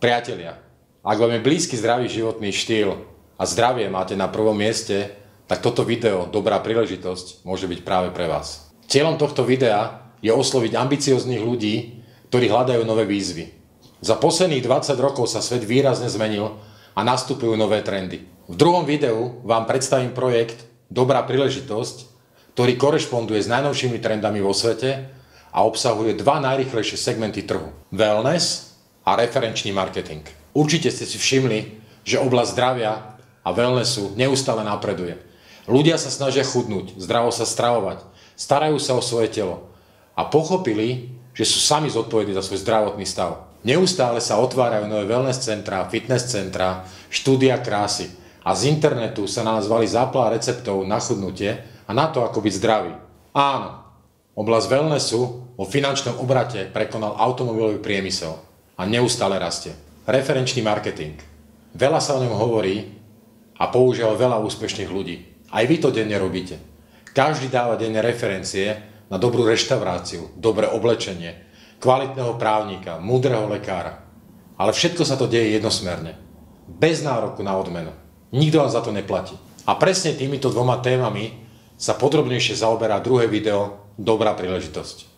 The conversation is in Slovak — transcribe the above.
Priatelia, ak vám je blízky zdravý životný štýl a zdravie máte na prvom mieste, tak toto video, dobrá príležitosť, môže byť práve pre vás. Cieľom tohto videa je osloviť ambicióznych ľudí, ktorí hľadajú nové výzvy. Za posledných 20 rokov sa svet výrazne zmenil a nastupujú nové trendy. V druhom videu vám predstavím projekt Dobrá príležitosť, ktorý korešponduje s najnovšími trendami vo svete a obsahuje dva najrýchlejšie segmenty trhu. Wellness a referenčný marketing. Určite ste si všimli, že oblasť zdravia a wellnessu neustále napreduje. Ľudia sa snažia chudnúť, zdravo sa stravovať, starajú sa o svoje telo a pochopili, že sú sami zodpovední za svoj zdravotný stav. Neustále sa otvárajú nové wellness centra, fitness centra, štúdia krásy a z internetu sa na nás valí zápla receptov na chudnutie a na to, ako byť zdravý. Áno, oblasť wellnessu vo finančnom obrate prekonal automobilový priemysel a neustále rastie. Referenčný marketing. Veľa sa o ňom hovorí a používa veľa úspešných ľudí. Aj vy to denne robíte. Každý dáva denne referencie na dobrú reštauráciu, dobré oblečenie, kvalitného právnika, múdreho lekára. Ale všetko sa to deje jednosmerne. Bez nároku na odmenu. Nikto vám za to neplatí. A presne týmito dvoma témami sa podrobnejšie zaoberá druhé video Dobrá príležitosť.